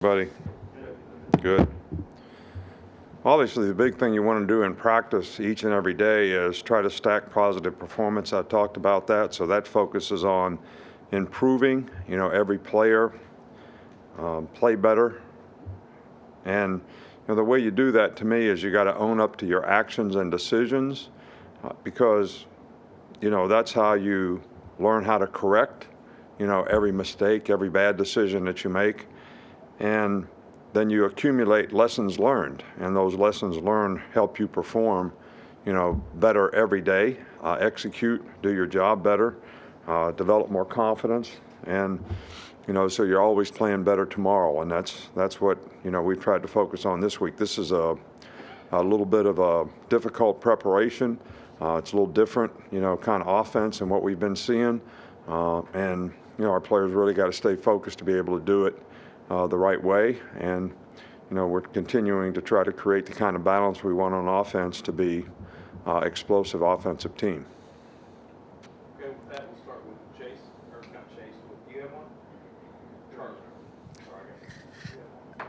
Buddy, good. Obviously, the big thing you want to do in practice each and every day is try to stack positive performance. I talked about that, so that focuses on improving, every player, play better. And the way you do that to me is you got to own up to your actions and decisions because, that's how you learn how to correct, every mistake, every bad decision that you make. And then you accumulate lessons learned, and those lessons learned help you perform, better every day, execute, do your job better, develop more confidence, and so you're always playing better tomorrow, and that's what we've tried to focus on this week. This is a little bit of a difficult preparation. It's a little different, kind of offense than what we've been seeing, and our players really got to stay focused to be able to do it the right way, and we're continuing to try to create the kind of balance we want on offense to be explosive offensive team. Okay, with that, we'll start with Chase, or not Chase. Do you have one? Charles. Sorry.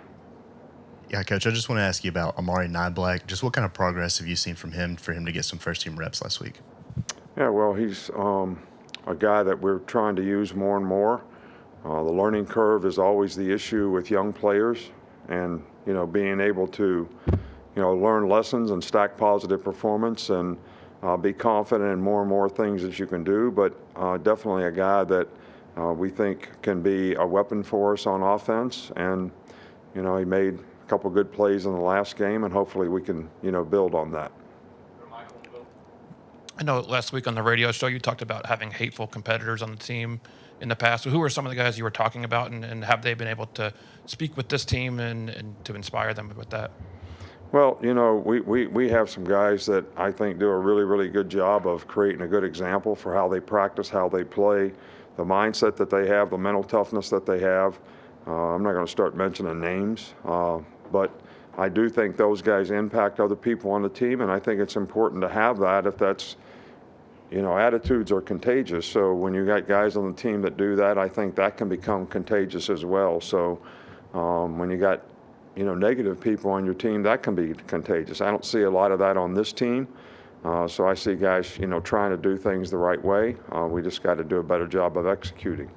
Yeah, Coach, I just want to ask you about Amari Niblack. Just what kind of progress have you seen from him for him to get some first-team reps last week? Yeah, well, he's a guy that we're trying to use more and more. The learning curve is always the issue with young players, and being able to learn lessons and stack positive performance and be confident in more and more things that you can do. But definitely a guy that we think can be a weapon for us on offense, and he made a couple good plays in the last game, and hopefully we can build on that. I know last week on the radio show you talked about having hateful competitors on the team in the past. So who are some of the guys you were talking about, and have they been able to speak with this team and to inspire them with that? Well, we have some guys that I think do a really, really good job of creating a good example for how they practice, how they play, the mindset that they have, the mental toughness that they have. I'm not going to start mentioning names, but I do think those guys impact other people on the team, and I think it's important to have that if that's attitudes are contagious. So when you got guys on the team that do that, I think that can become contagious as well. So when you got, negative people on your team, that can be contagious. I don't see a lot of that on this team. So I see guys, trying to do things the right way. We just got to do a better job of executing.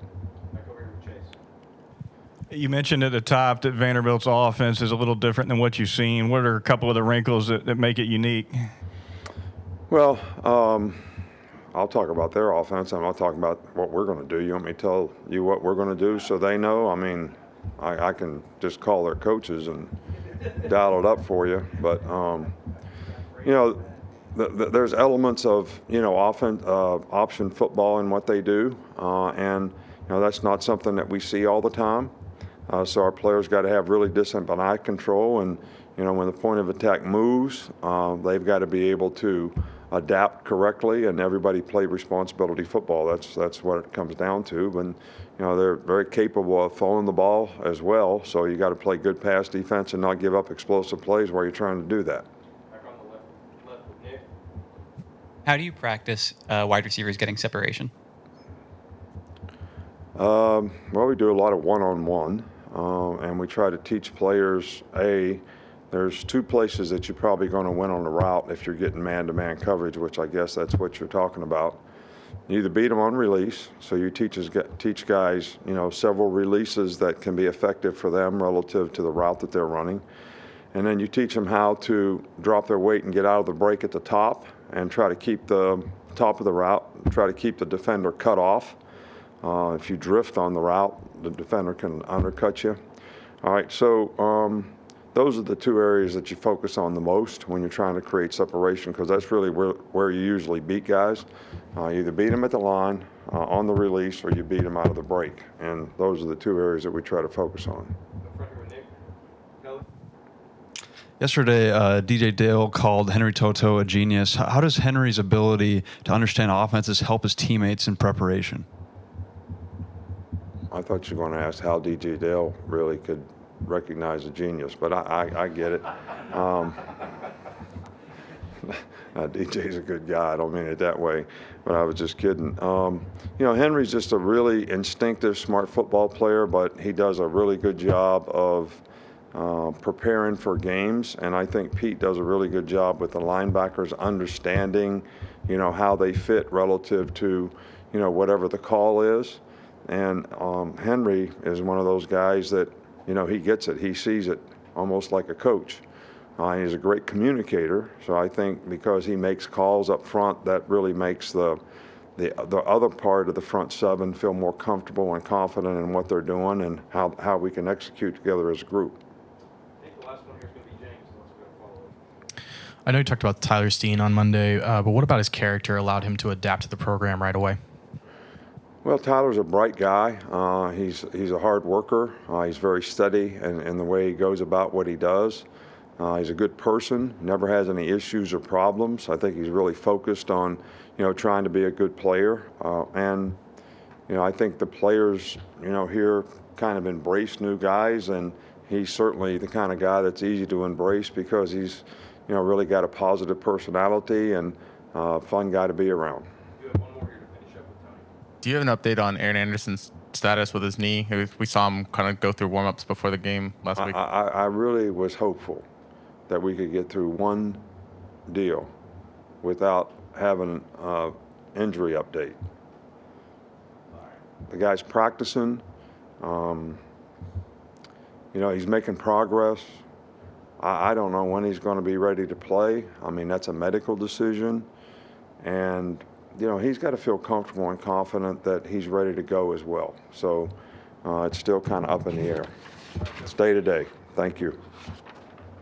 You mentioned at the top that Vanderbilt's offense is a little different than what you've seen. What are a couple of the wrinkles that make it unique? Well, I'll talk about their offense. I'm not talking about what we're going to do. You want me to tell you what we're going to do so they know? I mean, I can just call their coaches and dial it up for you. But, there's elements of, option football in what they do. And, that's not something that we see all the time. So our players got to have really decent eye control. And, when the point of attack moves, they've got to be able to adapt correctly, and everybody play responsibility football. That's what it comes down to. And they're very capable of throwing the ball as well. So you got to play good pass defense and not give up explosive plays while you're trying to do that. Back on the left with Nick. How do you practice wide receivers getting separation? Well, we do a lot of one-on-one, and we try to teach players there's two places that you're probably going to win on the route if you're getting man-to-man coverage, which I guess that's what you're talking about. You either beat them on release, so you teach guys, several releases that can be effective for them relative to the route that they're running. And then you teach them how to drop their weight and get out of the break at the top and try to keep the top of the route, try to keep the defender cut off. If you drift on the route, the defender can undercut you. All right, so those are the two areas that you focus on the most when you're trying to create separation, because that's really where you usually beat guys. You either beat them at the line, on the release, or you beat them out of the break. And those are the two areas that we try to focus on. Yesterday, DJ Dale called Henry Toto a genius. How does Henry's ability to understand offenses help his teammates in preparation? I thought you were going to ask how DJ Dale really could recognize a genius, but I get it. DJ's a good guy. I don't mean it that way, but I was just kidding. Henry's just a really instinctive, smart football player, but he does a really good job of preparing for games. And I think Pete does a really good job with the linebackers understanding, how they fit relative to, whatever the call is. And Henry is one of those guys that, he gets it. He sees it almost like a coach. He's a great communicator, so I think because he makes calls up front, that really makes the other part of the front seven feel more comfortable and confident in what they're doing and how we can execute together as a group. I think the last one here is going to be James, unless we're going to follow up. I know you talked about Tyler Steen on Monday, but what about his character allowed him to adapt to the program right away? Well, Tyler's a bright guy. He's a hard worker. He's very steady in the way he goes about what he does. He's a good person, never has any issues or problems. I think he's really focused on, trying to be a good player. And I think the players, here kind of embrace new guys, and he's certainly the kind of guy that's easy to embrace because he's, really got a positive personality and a fun guy to be around. You have one more here to finish up with Tony. Do you have an update on Aaron Anderson's status with his knee? We saw him kind of go through warm-ups before the game last week. I really was hopeful that we could get through one deal without having an injury update. The guy's practicing. He's making progress. I don't know when he's going to be ready to play. I mean, that's a medical decision. And, he's got to feel comfortable and confident that he's ready to go as well. So it's still kind of up in the air. It's day to day. Thank you.